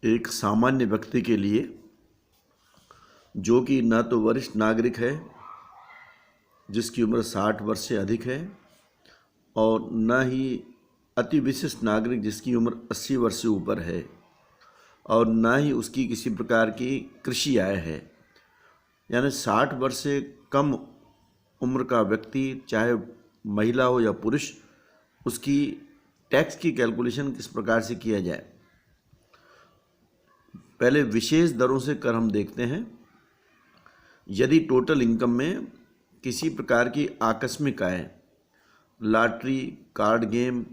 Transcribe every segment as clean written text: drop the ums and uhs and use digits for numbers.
एक सामान्य व्यक्ति के लिए, जो कि न तो वरिष्ठ नागरिक है जिसकी उम्र 60 वर्ष से अधिक है, और न ही अति विशिष्ट नागरिक जिसकी उम्र 80 वर्ष से ऊपर है, और न ही उसकी किसी प्रकार की कृषि आय है। यानी 60 वर्ष से कम उम्र का व्यक्ति, चाहे महिला हो या पुरुष, उसकी टैक्स की कैलकुलेशन किस प्रकार से किया जाए। पहले विशेष दरों से कर हम देखते हैं। यदि टोटल इनकम में किसी प्रकार की आकस्मिक आय, लॉटरी, कार्ड गेम,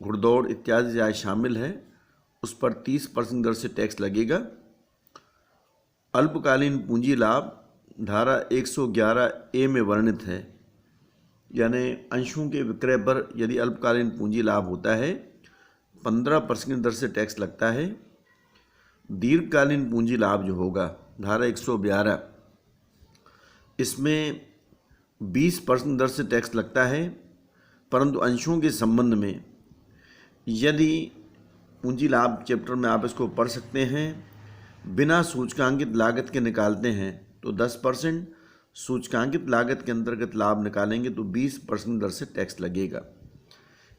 घुड़दौड़ इत्यादि आय शामिल है, उस पर 30% दर से टैक्स लगेगा। अल्पकालीन पूंजी लाभ धारा 111A में वर्णित है, यानी अंशों के विक्रय पर यदि अल्पकालीन पूंजी लाभ होता है 15% दर से टैक्स लगता है। दीर्घकालीन पूंजी लाभ जो होगा धारा 112, इसमें 20% दर से टैक्स लगता है, परंतु अंशों के संबंध में यदि पूंजी लाभ चैप्टर में आप इसको पढ़ सकते हैं, बिना सूचकांकित लागत के निकालते हैं तो 10%, सूचकांकित लागत के अंतर्गत लाभ निकालेंगे तो 20% दर से टैक्स लगेगा।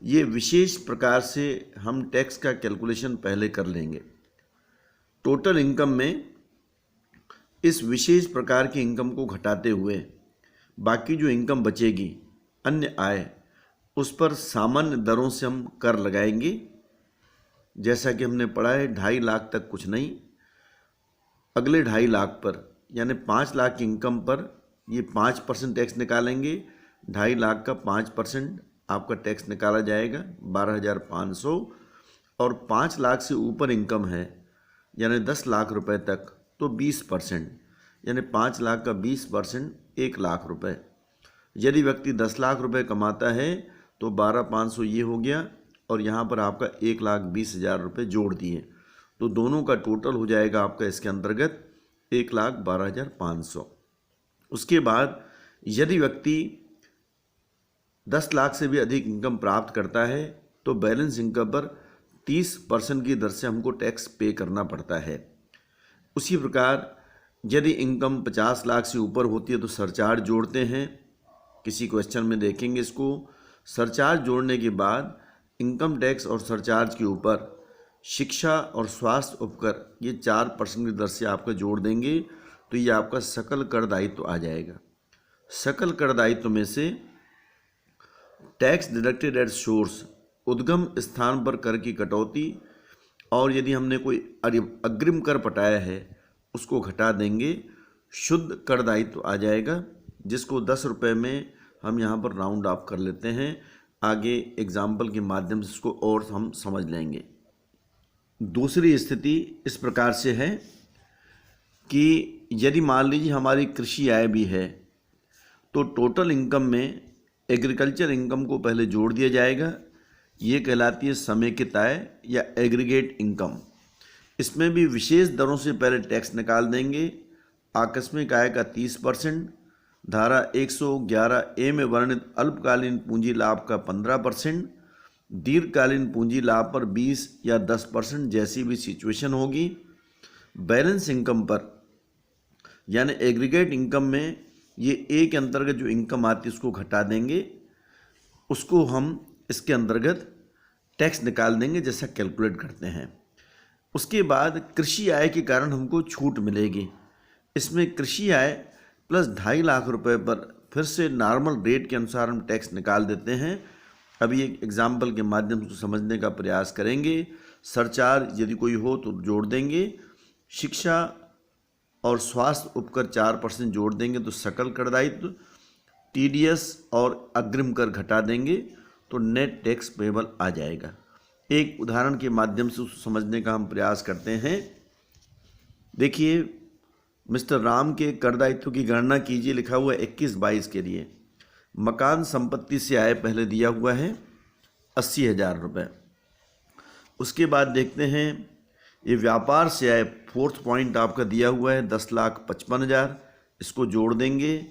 ये विशेष प्रकार से हम टैक्स का कैलकुलेशन पहले कर लेंगे। टोटल इनकम में इस विशेष प्रकार की इनकम को घटाते हुए बाकी जो इनकम बचेगी, अन्य आय, उस पर सामान्य दरों से हम कर लगाएंगे। जैसा कि हमने पढ़ा है, 2.5 लाख तक कुछ नहीं, अगले 2.5 लाख पर यानी 5 लाख की इनकम पर ये 5% टैक्स निकालेंगे। 2.5 लाख का 5% आपका टैक्स निकाला जाएगा 12,500, और 5 लाख से ऊपर इनकम है यानी 10 लाख रुपए तक तो 20%, यानी 5 लाख का 20% 1 लाख रुपए। यदि व्यक्ति 10 लाख रुपए कमाता है तो 12,500 ये हो गया, और यहाँ पर आपका 1,20,000 रुपये जोड़ दिए, तो दोनों का टोटल हो जाएगा आपका इसके अंतर्गत 1,12,500। उसके बाद यदि व्यक्ति 10 लाख से भी अधिक इनकम प्राप्त करता है तो बैलेंस इनकम पर 30% की दर से हमको टैक्स पे करना पड़ता है। उसी प्रकार यदि इनकम 50 लाख से ऊपर होती है तो सरचार्ज जोड़ते हैं। किसी क्वेश्चन में देखेंगे इसको। सरचार्ज जोड़ने के बाद इनकम टैक्स और सरचार्ज के ऊपर शिक्षा और स्वास्थ्य उपकर ये 4% की दर से आपका जोड़ देंगे, तो ये आपका सकल कर दायित्व आ जाएगा। सकल कर दायित्व में से टैक्स डिडक्टेड एट सोर्स, उद्गम स्थान पर कर की कटौती, और यदि हमने कोई अग्रिम कर पटाया है उसको घटा देंगे, शुद्ध कर दायित्व आ जाएगा, जिसको 10 रुपये में हम यहाँ पर राउंड ऑफ कर लेते हैं। आगे एग्जाम्पल के माध्यम से इसको और हम समझ लेंगे। दूसरी स्थिति इस प्रकार से है कि यदि मान लीजिए हमारी कृषि आय भी है तो टोटल इनकम में एग्रीकल्चर इनकम को पहले जोड़ दिया जाएगा। ये कहलाती है समेकित आय या एग्रीगेट इनकम। इसमें भी विशेष दरों से पहले टैक्स निकाल देंगे। आकस्मिक आय का 30%, धारा 111A में वर्णित अल्पकालीन पूंजी लाभ का 15%, दीर्घकालीन पूंजी लाभ पर 20 या 10% जैसी भी सिचुएशन होगी। बैलेंस इनकम पर यानी एग्रीगेट इनकम में ये ए के अंतर्गत जो इनकम आती है उसको घटा देंगे, उसको हम इसके अंतर्गत टैक्स निकाल देंगे जैसा कैलकुलेट करते हैं। उसके बाद कृषि आय के कारण हमको छूट मिलेगी। इसमें कृषि आय प्लस 2.5 लाख रुपए पर फिर से नॉर्मल रेट के अनुसार हम टैक्स निकाल देते हैं। अभी एक एग्जाम्पल के माध्यम से समझने का प्रयास करेंगे। सरचार्ज यदि कोई हो तो जोड़ देंगे, शिक्षा और स्वास्थ्य उपकर 4% जोड़ देंगे तो सकल कर दायित्व, TDS और अग्रिम कर घटा देंगे तो नेट टैक्स पेबल आ जाएगा। एक उदाहरण के माध्यम से उसको समझने का हम प्रयास करते हैं। देखिए, मिस्टर राम के कर दायित्व की गणना कीजिए, लिखा हुआ है 21-22 के लिए। मकान संपत्ति से आय पहले दिया हुआ है 80,000 रुपये। उसके बाद देखते हैं ये व्यापार से आय, 4th पॉइंट आपका दिया हुआ है 10,55,000, इसको जोड़ देंगे।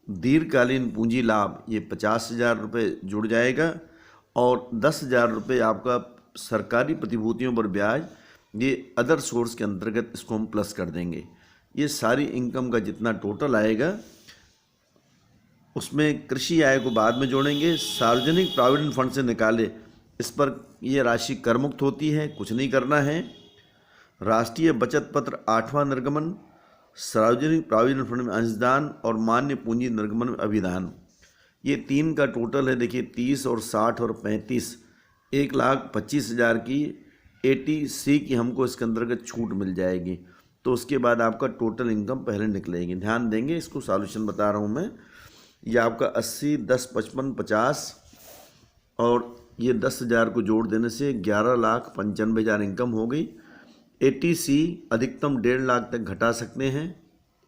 दीर्घकालीन पूंजी लाभ ये 50,000 रुपये जुड़ जाएगा, और 10,000 रुपये आपका सरकारी प्रतिभूतियों पर ब्याज ये अदर सोर्स के अंतर्गत इसको हम प्लस कर देंगे। ये सारी इनकम का जितना टोटल आएगा उसमें कृषि आय को बाद में जोड़ेंगे। सार्वजनिक प्रोविडेंट फंड से निकाले, इस पर ये राशि कर मुक्त होती है, कुछ नहीं करना है। राष्ट्रीय बचत पत्र 8वां निर्गमन, सार्वजनिक प्रोविडेंट फंड में अंशदान और मान्य पूंजी निर्गमन में अभिदान, ये 3 का टोटल है। देखिए 30 और 60 और 35, 1,25,000 की 80C की हमको इसके अंतर्गत छूट मिल जाएगी। तो उसके बाद आपका टोटल इनकम पहले निकलेगी। ध्यान देंगे, इसको सॉल्यूशन बता रहा हूँ मैं। ये आपका 80, 10, 55, 50 और ये 10,000 को जोड़ देने से 11,95,000 इनकम हो गई। 80C अधिकतम 1.5 लाख तक घटा सकते हैं,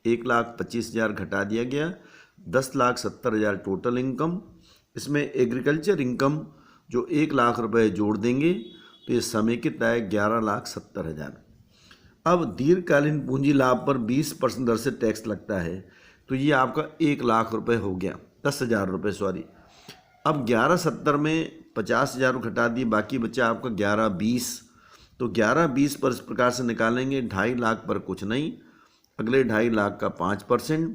1,25,000 घटा दिया गया, 10,70,000 टोटल इनकम। इसमें एग्रीकल्चर इनकम जो 1 लाख रुपए जोड़ देंगे तो ये समेकित आए 11,70,000। अब दीर्घकालीन पूंजी लाभ पर 20% दर से टैक्स लगता है, तो ये आपका 1 लाख रुपए हो गया, 10,000 रुपये सॉरी। अब 11,70 में 50,000 घटा दिए, बाकी बचा आपका 11,20। तो 11,20 पर इस प्रकार से निकालेंगे, 2.5 लाख पर कुछ नहीं, अगले 2.5 लाख का 5%,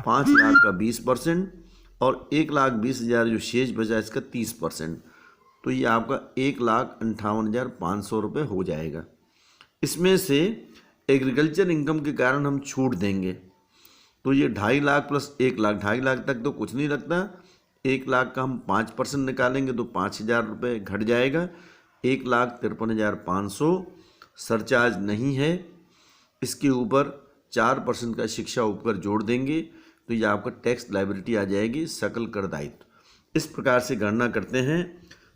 5 लाख का 20% और 1,20,000 जो शेष बचा इसका 30%। तो ये आपका 1,58,500 रुपये हो जाएगा। इसमें से एग्रीकल्चर इनकम के कारण हम छूट देंगे, तो ये 2.5 लाख प्लस 1 लाख, 2.5 लाख तक तो कुछ नहीं लगता। 1 लाख का हम 5% निकालेंगे तो 5,000 रुपये घट जाएगा, 1,53,500 सरचार्ज नहीं है। इसके ऊपर 4% का शिक्षा उपकर जोड़ देंगे तो ये आपका टैक्स लायबिलिटी आ जाएगी, सकल कर दायित्व। इस प्रकार से गणना करते हैं।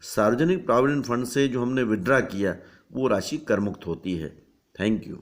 सार्वजनिक प्रोविडेंट फंड से जो हमने विड्रा किया वो राशि कर मुक्त होती है। Thank you.